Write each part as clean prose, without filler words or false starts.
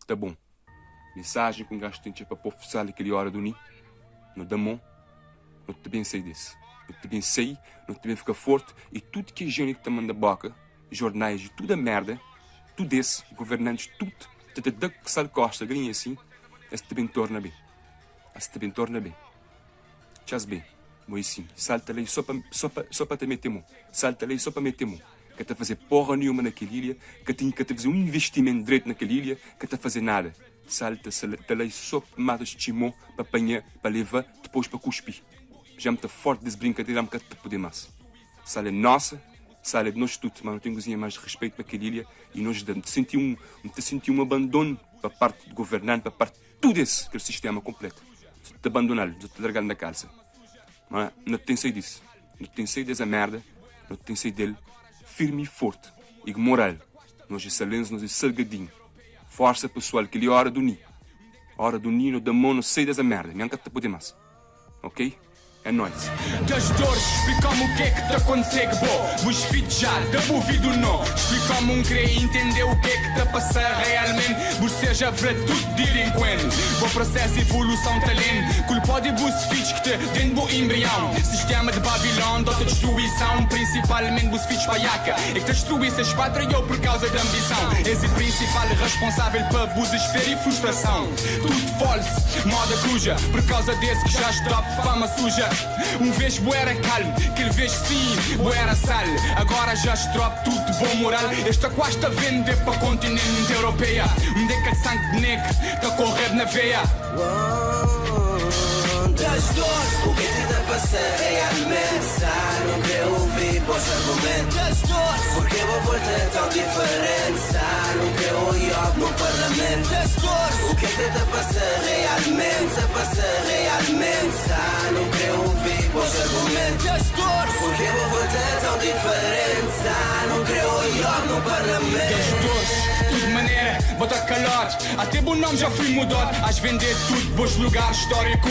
tá bom. Mensagem que um gajo tem para oficial aquele hora do ni. Não dá mão. Não te bem sei disso. Não te bem sei, não te bem ficar forte. E tudo que a gente que te manda boca, jornais, tudo a merda, tudo esse, governantes, tudo, te dá que sal costa, grinha assim, esse te bem torna bem. Esse te bem torna bem. Chas bem. Mas sim, salta ali só para te meter mão. Salta ali só para meter mão. Que te fazer porra nenhuma naquela ilha, que te fazer um investimento direito naquela ilha, que te fazer nada. Salta ali só para matar timão, para apanhar, para levar, depois para cuspir. Já me está forte desse brincadeira, me te poder mais. Sala é nossa, sala é de nós tudo, mas não tenho cozinha mais de respeito para aquela ilha e nós senti um abandono para parte do governante, para parte de tudo esse, que é o sistema completo. Te abandonar, te largar na calça. Mas não tem sei disso. Não tem sei dessa merda, não tem sei dele. Firme e forte. E moral. Nós é silêncio, nós é salgadinho. Força pessoal, que é a hora do ni. A hora do ni, não dá mão, não sei dessa merda. Nem que te pode mais. Ok? É nóis. Das dores, explica-me o que é que te acontece, bo. Os filhos já, te ouvido não. Explica-me querer entender o que é que te passa realmente. Você já vê tudo delinquente. Vou processo de evolução talento. Culpa de bus filhos que te dentro do embrião. Sistema de Babilão, dota destruição. Principalmente bus filhos paiaca. É que te destruísse as pátria eu por causa da ambição. És o principal responsável para desespero e frustração. Tudo falso, moda cuja. Por causa desse que já está fama suja. Vez boera calmo, aquele vez sim, boera sal. Agora já estrop tudo de bom moral. Esta costa vende para o continente europeia. Deca de sangue negro, que corre na veia. Das dores, o que te passa realmente? Não quero ouvir bons argumentos. Das dores, porque vou voltar tão diferente. Não quero olhar no parlamento. Das dores, o que te passa realmente? Passa realmente. Não quero ouvir bons argumentos. Das dores, porque vou voltar tão diferente. Não quero olhar no parlamento. Das dores, tudo maneira, bota calote. Até bom nome já fui mudado. Às vender tudo, bons lugares histórico.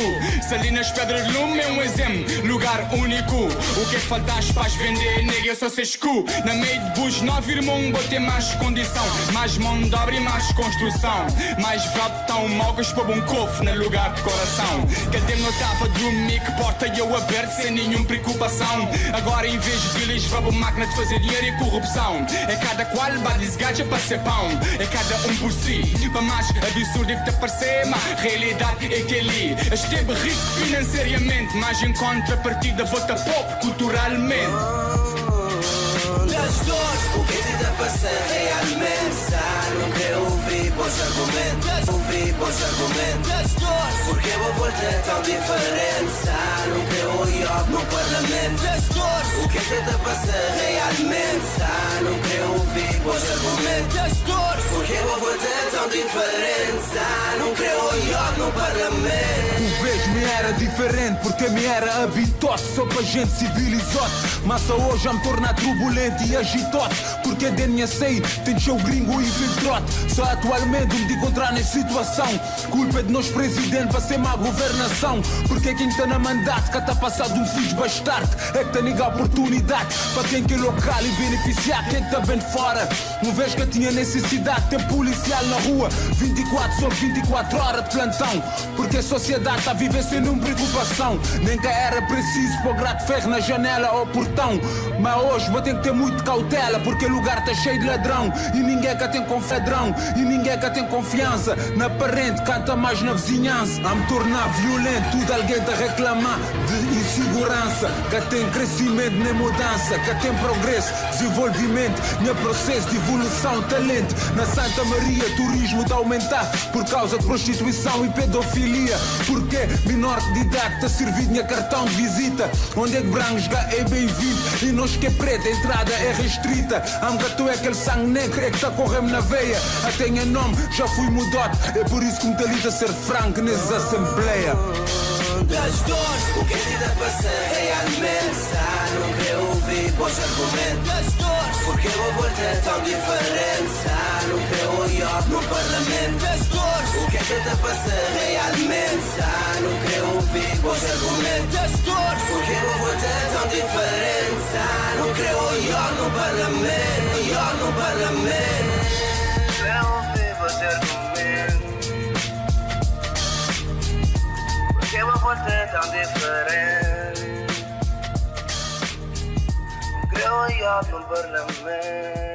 Salinas Pedra de Lume é um exemplo, lugar único. O que é que faltas para vender, nega, eu só sei escu. Na meio de bus, nove irmão, botei mais condição. Mais mão de obra e mais construção. Mais vapo tão mal que para um cofre no lugar de coração. Que tempo não estava a dormir, que porta eu aberto sem nenhuma preocupação. Agora em vez de lhes roubo máquina de fazer dinheiro e corrupção. É cada qual bate desgaja para ser pão. É cada um por si. Para mais absurdo que te parecer, mas realidade é que ali esteve rico financeiramente, mas em contrapartida vota pop culturalmente. Das dores, o que te passa realmente? Não quero ouvir bons argumentos. Ouvir bons argumentos. Das dores, porque vou voltar tão diferente. Não quero olhar no parlamento. Das dores, o que te passa realmente? Não quero ouvir bons argumentos. Das dores, porque vou voltar tão diferente. Não quero olhar no parlamento. O vez-me era diferente, porque me era habituado só para gente civilizada. Mas só hoje já me torna turbulento e agitote. Porque de minha sei, tem seu gringo infiltrado. Só atualmente me de encontrar nessa situação. Culpa é de nós presidente para ser má governação. Porque quem está na mandato, que está passado um filho bastardo. É que está nega a oportunidade para quem quer local e beneficiar quem está bem fora. Uma vez que eu tinha necessidade de ter policial na rua 24 sobre 24 horas de plantão. Porque a sociedade está a viver sem nenhuma preocupação. Nem que era preciso pôr grade de ferro na janela ou portão. Mas hoje vou ter que ter muito cautela, porque o lugar está cheio de ladrão. E ninguém que tem confedrão. E ninguém que tem confiança na parente, canta mais na vizinhança. A me tornar violento, tudo alguém está a reclamar de insegurança. Que tem crescimento nem mudança. Que tem progresso, desenvolvimento, nem processo de evolução, talento. Na Santa Maria, turismo está a aumentar por causa de prostituição e pedofilia. Porque menor de idade está servido minha cartão de visita. Onde é que brancos é bem-vindo e nós que é preto, a entrada é restrita. Amgato é aquele sangue negro é que está correndo na veia. Até em nome já fui mudado. É por isso que me delita ser franco nessa assembleia. Das dores, o que te passa realmente? Não quero ouvir bons argumentos. Das dores, porque vou voltar tão diferente. Não quero olhar no parlamento. Das dores, o que te passa realmente? Não quero ouvir bons argumentos. Das dores, porque vou voltar tão diferente. Não quero olhar no parlamento. Olhar no parlamento. Quero ouvir bons argumentos. volte é tão diferente. Um greu no parlamento.